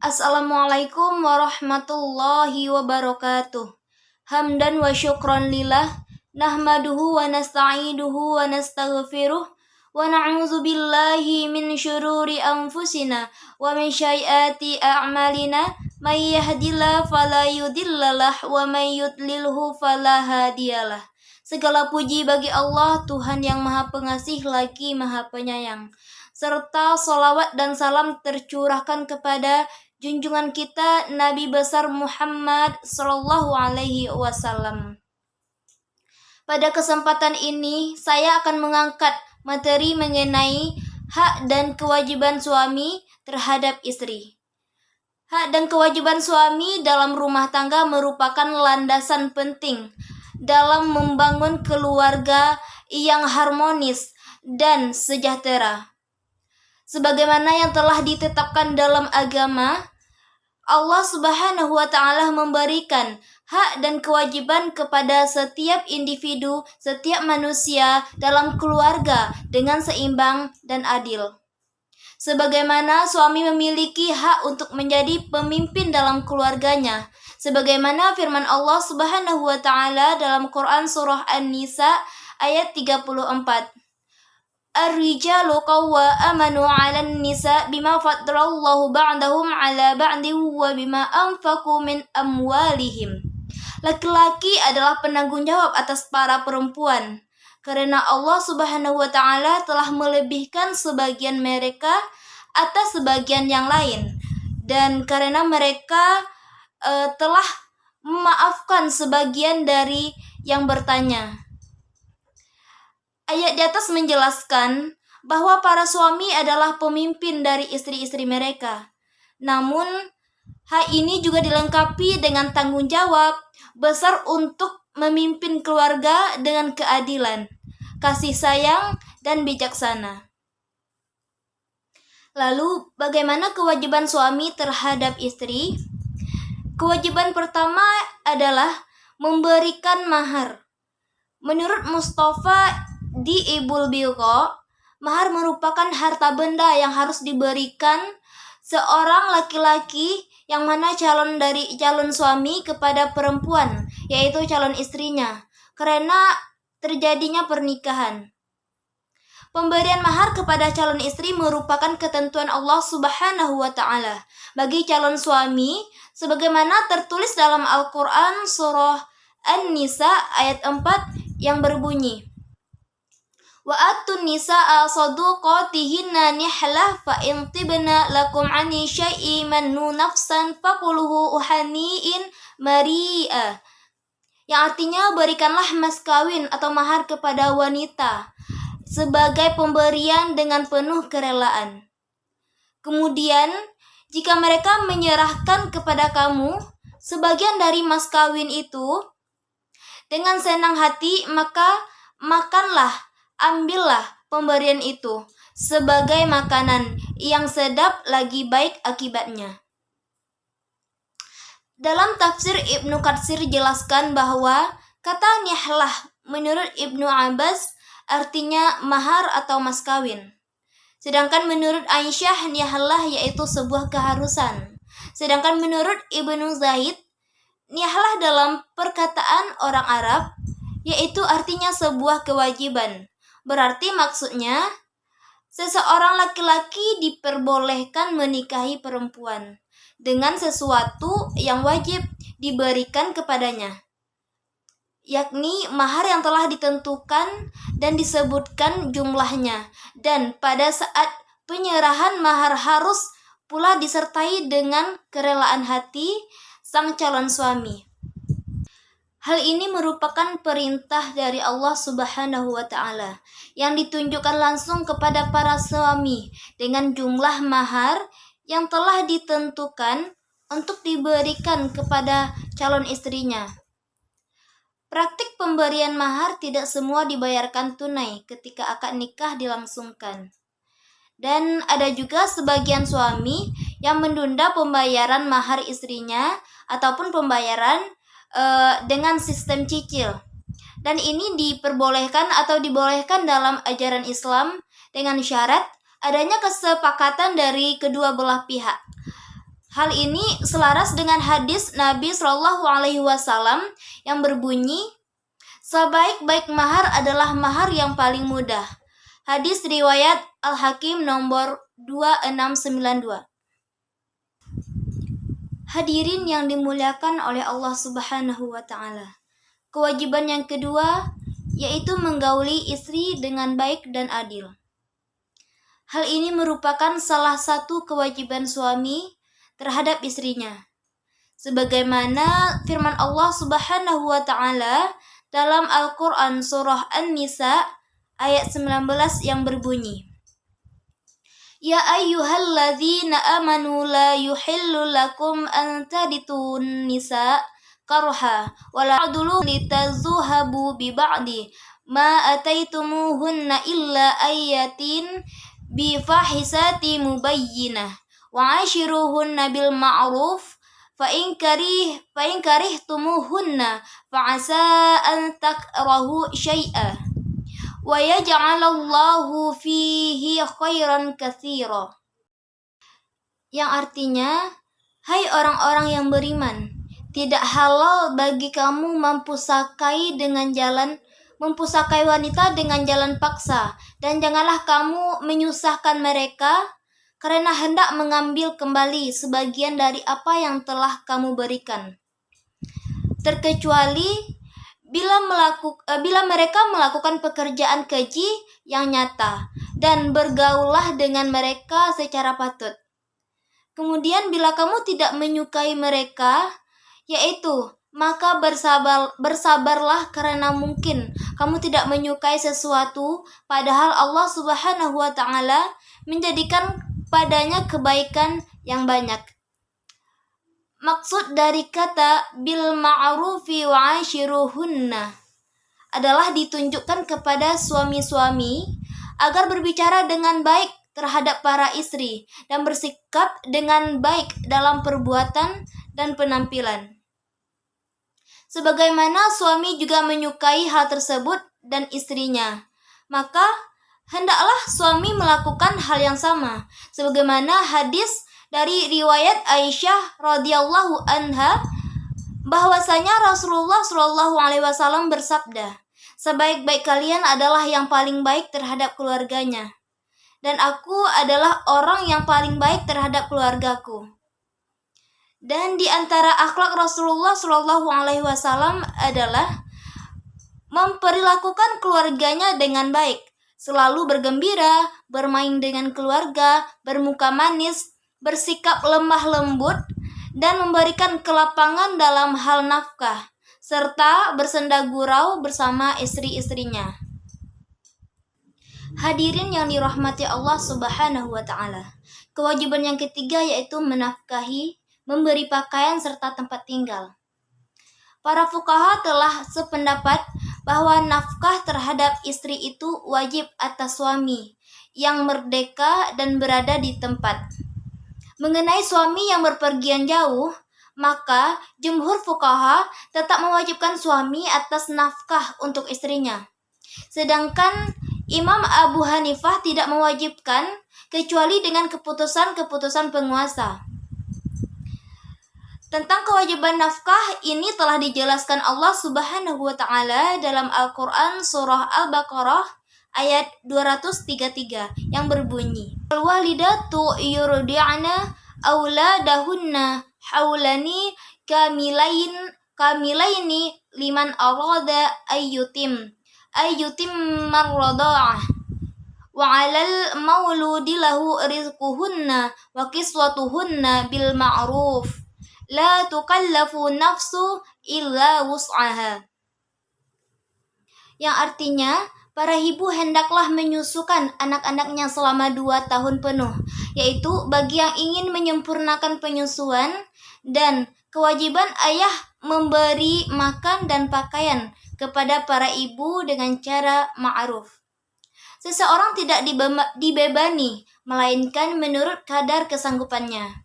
Assalamualaikum warahmatullahi wabarakatuh. Hamdan wa syukran lillah, nahmaduhu wa nasta'iduhu wa nastaghfiruh, wa na'udzu billahi min syururi anfusina wa min syai'ati a'malina, may yahdihillahu fala yudhillalah wa may yudlilhu fala hadiyalah. Segala puji bagi Allah, Tuhan yang Maha Pengasih lagi Maha Penyayang. Serta salawat dan salam tercurahkan kepada junjungan kita Nabi besar Muhammad sallallahu alaihi wasallam. Pada kesempatan ini saya akan mengangkat materi mengenai hak dan kewajiban suami terhadap istri. Hak dan kewajiban suami dalam rumah tangga merupakan landasan penting dalam membangun keluarga yang harmonis dan sejahtera. Sebagaimana yang telah ditetapkan dalam agama, Allah Subhanahu wa Ta'ala memberikan hak dan kewajiban kepada setiap individu, setiap manusia dalam keluarga dengan seimbang dan adil. Sebagaimana suami memiliki hak untuk menjadi pemimpin dalam keluarganya, sebagaimana firman Allah Subhanahu wa Ta'ala dalam Quran surah An-Nisa ayat 34. Ar-rijalu qawwamanu 'alan nisa bima faddalallahu ba'dahum 'ala ba'din wa bima anfaqu min amwalihim. Laki-laki adalah penanggung jawab atas para perempuan karena Allah Subhanahu wa Ta'ala telah melebihkan sebagian mereka atas sebagian yang lain, dan karena mereka telah memaafkan sebagian dari yang bertanya. Ayat di atas menjelaskan bahwa para suami adalah pemimpin dari istri-istri mereka. Namun, hak ini juga dilengkapi dengan tanggung jawab besar untuk memimpin keluarga dengan keadilan, kasih sayang, dan bijaksana. Lalu, bagaimana kewajiban suami terhadap istri? Kewajiban pertama adalah memberikan mahar. Menurut Mustafa di Ibul Biqo, mahar merupakan harta benda yang harus diberikan seorang laki-laki yang mana calon suami kepada perempuan, yaitu calon istrinya, karena terjadinya pernikahan. Pemberian mahar kepada calon istri merupakan ketentuan Allah Subhanahu wa Ta'ala bagi calon suami, sebagaimana tertulis dalam Al-Quran surah An-Nisa ayat 4 yang berbunyi, wa atun nisaa saduqatihinna nihlah fa in tibna lakum ani syai'in mannu nafsan faquluhu uhaniin mari'a, yang artinya berikanlah mas kawin atau mahar kepada wanita sebagai pemberian dengan penuh kerelaan. Kemudian jika mereka menyerahkan kepada kamu sebagian dari mas kawin itu dengan senang hati, maka ambillah pemberian itu sebagai makanan yang sedap lagi baik akibatnya. Dalam tafsir Ibnu Katsir jelaskan bahwa kata nihlah menurut Ibnu Abbas artinya mahar atau mas kawin. Sedangkan menurut Aisyah, nihlah yaitu sebuah keharusan. Sedangkan menurut Ibnu Zaid, nihlah dalam perkataan orang Arab yaitu artinya sebuah kewajiban. Berarti maksudnya seseorang laki-laki diperbolehkan menikahi perempuan dengan sesuatu yang wajib diberikan kepadanya, yakni mahar yang telah ditentukan dan disebutkan jumlahnya, dan pada saat penyerahan mahar harus pula disertai dengan kerelaan hati sang calon suami. Hal ini merupakan perintah dari Allah Subhanahu wa Ta'ala yang ditunjukkan langsung kepada para suami dengan jumlah mahar yang telah ditentukan untuk diberikan kepada calon istrinya. Praktik pemberian mahar tidak semua dibayarkan tunai ketika akad nikah dilangsungkan. Dan ada juga sebagian suami yang menunda pembayaran mahar istrinya ataupun pembayaran dengan sistem cicil. Dan ini diperbolehkan atau dibolehkan dalam ajaran Islam dengan syarat adanya kesepakatan dari kedua belah pihak. Hal ini selaras dengan hadis Nabi Shallallahu Alaihi Wasallam yang berbunyi, sebaik-baik mahar adalah mahar yang paling mudah. Hadis riwayat Al-Hakim nomor 2692. Hadirin yang dimuliakan oleh Allah Subhanahu wa taala. Kewajiban yang kedua yaitu menggauli istri dengan baik dan adil. Hal ini merupakan salah satu kewajiban suami terhadap istrinya. Sebagaimana firman Allah Subhanahu wa taala dalam Al-Qur'an surah An-Nisa ayat 19 yang berbunyi, Ya ayyuhalladzina amanu la yuhillu lakum an taditun nisa karha wa la adulu litazuhabu bi ba'di ma ataitumuhunna illa ayatin bi fahisati mubayyinah wa ashiruhunna bil ma'ruf fa in karihtumuhunna fa asa an takrahu syai'a wa yaj'alallahu fihi khairan katsira. Yang artinya, hai orang-orang yang beriman, tidak halal bagi kamu mempusakai wanita dengan jalan paksa, dan janganlah kamu menyusahkan mereka karena hendak mengambil kembali sebagian dari apa yang telah kamu berikan, terkecuali bila mereka melakukan pekerjaan keji yang nyata, dan bergaullah dengan mereka secara patut. Kemudian bila kamu tidak menyukai mereka, yaitu maka bersabarlah karena mungkin kamu tidak menyukai sesuatu padahal Allah Subhanahu wa taala menjadikan padanya kebaikan yang banyak. Maksud dari kata bil ma'rufi wa ashiruhunna adalah ditunjukkan kepada suami-suami agar berbicara dengan baik terhadap para istri dan bersikap dengan baik dalam perbuatan dan penampilan. Sebagaimana suami juga menyukai hal tersebut dan istrinya, maka hendaklah suami melakukan hal yang sama. Sebagaimana hadis dari riwayat Aisyah radhiyallahu anha bahwasanya Rasulullah Shallallahu alaihi wasallam bersabda, sebaik-baik kalian adalah yang paling baik terhadap keluarganya, dan aku adalah orang yang paling baik terhadap keluargaku. Dan di antara akhlak Rasulullah Shallallahu alaihi wasallam adalah memperlakukan keluarganya dengan baik, selalu bergembira, bermain dengan keluarga, bermuka manis, bersikap lemah lembut, dan memberikan kelapangan dalam hal nafkah, serta bersenda gurau bersama istri-istrinya. Hadirin yang dirahmati Allah Subhanahu wa taala. Kewajiban yang ketiga yaitu menafkahi, memberi pakaian serta tempat tinggal. Para fuqaha telah sependapat bahwa nafkah terhadap istri itu wajib atas suami yang merdeka dan berada di tempat. Mengenai suami yang berpergian jauh, maka jumhur fuqaha tetap mewajibkan suami atas nafkah untuk istrinya. Sedangkan Imam Abu Hanifah tidak mewajibkan kecuali dengan keputusan-keputusan penguasa. Tentang kewajiban nafkah ini telah dijelaskan Allah Subhanahu wa taala dalam Al-Qur'an surah Al-Baqarah ayat 233 yang berbunyi, Al-walidatu yurdi'na auladahunna haulani kamilaini liman arada ayyutim marrada'ah wa 'alal mauludi lahu rizquhunna wa kiswatuhunna bil ma'ruf la tukallafu nafsu illa wus'aha. Yang artinya, para ibu hendaklah menyusukan anak-anaknya selama 2 tahun penuh, yaitu bagi yang ingin menyempurnakan penyusuan, dan kewajiban ayah memberi makan dan pakaian kepada para ibu dengan cara ma'ruf. Seseorang tidak dibebani, melainkan menurut kadar kesanggupannya.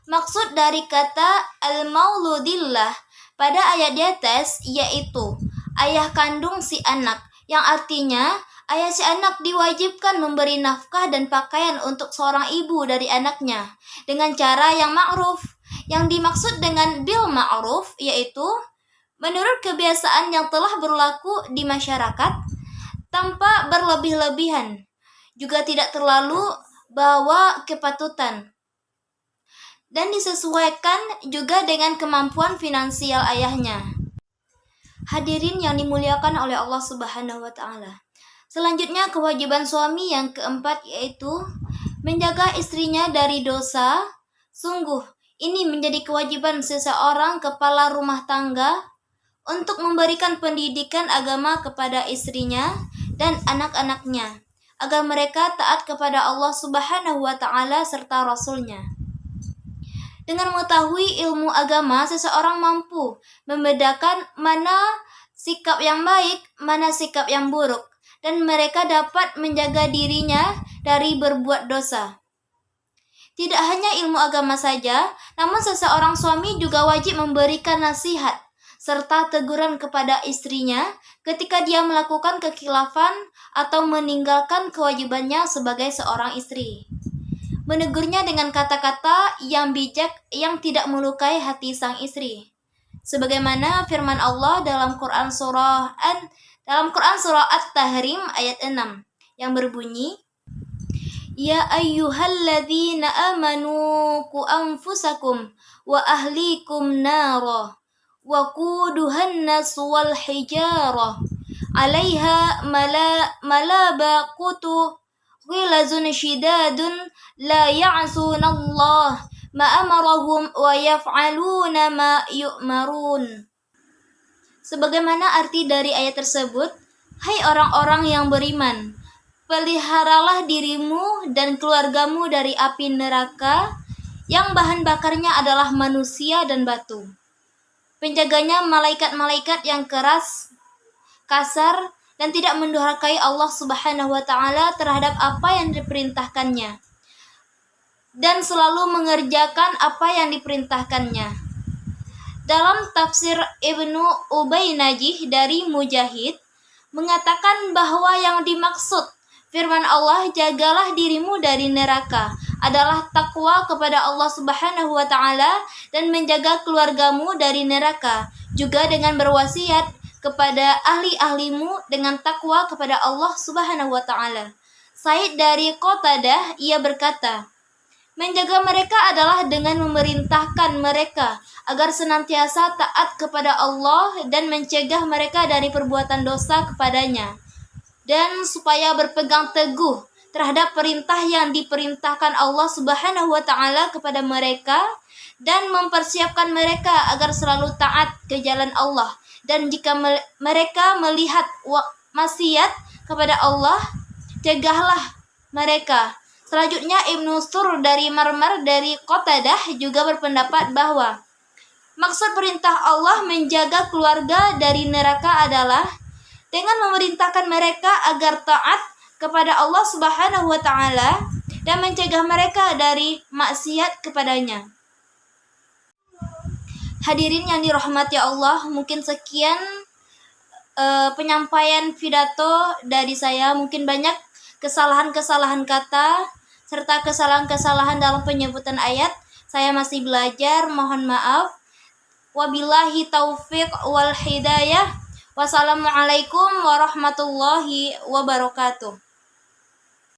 Maksud dari kata al-mauludillah pada ayat di atas yaitu ayah kandung si anak, yang artinya Ayah si anak diwajibkan memberi nafkah dan pakaian untuk seorang ibu dari anaknya dengan cara yang ma'ruf. Yang dimaksud dengan bil ma'ruf yaitu menurut kebiasaan yang telah berlaku di masyarakat tanpa berlebih-lebihan, juga tidak terlalu bawa kepatutan, dan disesuaikan juga dengan kemampuan finansial ayahnya. Hadirin yang dimuliakan oleh Allah Subhanahu wa taala. Selanjutnya kewajiban suami yang keempat yaitu menjaga istrinya dari dosa. Sungguh ini menjadi kewajiban seseorang kepala rumah tangga untuk memberikan pendidikan agama kepada istrinya dan anak-anaknya agar mereka taat kepada Allah Subhanahu wa taala serta Rasul-Nya. Dengan mengetahui ilmu agama, seseorang mampu membedakan mana sikap yang baik, mana sikap yang buruk, dan mereka dapat menjaga dirinya dari berbuat dosa. Tidak hanya ilmu agama saja, namun seseorang suami juga wajib memberikan nasihat serta teguran kepada istrinya ketika dia melakukan kekhilafan atau meninggalkan kewajibannya sebagai seorang istri. Menegurnya dengan kata-kata yang bijak yang tidak melukai hati sang istri. Sebagaimana firman Allah dalam Quran surah At-Tahrim ayat 6 yang berbunyi, Ya ayyuhalladzina amanu qu anfusakum wa ahlikum nara wa quduhan nas wal hijarah 'alaiha malabaqatu ghilazun shidadun la ya'sunallah ma amarahum wa yaf'aluna ma yu'marun. Sebagaimana arti dari ayat tersebut, hai orang-orang yang beriman, peliharalah dirimu dan keluargamu dari api neraka yang bahan bakarnya adalah manusia dan batu. Penjaganya malaikat-malaikat yang keras, kasar, dan tidak mendurhakai Allah Subhanahu wa taala terhadap apa yang diperintahkannya, dan selalu mengerjakan apa yang diperintahkannya. Dalam tafsir Ibnu Ubaynajih dari Mujahid mengatakan bahwa yang dimaksud firman Allah jagalah dirimu dari neraka adalah takwa kepada Allah Subhanahu wa taala dan menjaga keluargamu dari neraka, juga dengan berwasiat kepada ahli-ahlimu dengan takwa kepada Allah Subhanahu wa taala. Said dari Qatadah ia berkata, menjaga mereka adalah dengan memerintahkan mereka agar senantiasa taat kepada Allah dan mencegah mereka dari perbuatan dosa kepadanya, dan supaya berpegang teguh terhadap perintah yang diperintahkan Allah Subhanahu wa taala kepada mereka, dan mempersiapkan mereka agar selalu taat ke jalan Allah. Dan jika mereka melihat maksiat kepada Allah, cegahlah mereka. Selanjutnya Ibnu Sur dari Marmar dari Qatadah juga berpendapat bahwa maksud perintah Allah menjaga keluarga dari neraka adalah dengan memerintahkan mereka agar taat kepada Allah Subhanahu wa taala dan mencegah mereka dari maksiat kepadanya. Hadirin yang dirahmati Allah, mungkin sekian penyampaian pidato dari saya. Mungkin banyak kesalahan-kesalahan kata serta kesalahan-kesalahan dalam penyebutan ayat. Saya masih belajar, mohon maaf. Wabillahi taufiq wal hidayah. Wassalamualaikum warahmatullahi wabarakatuh.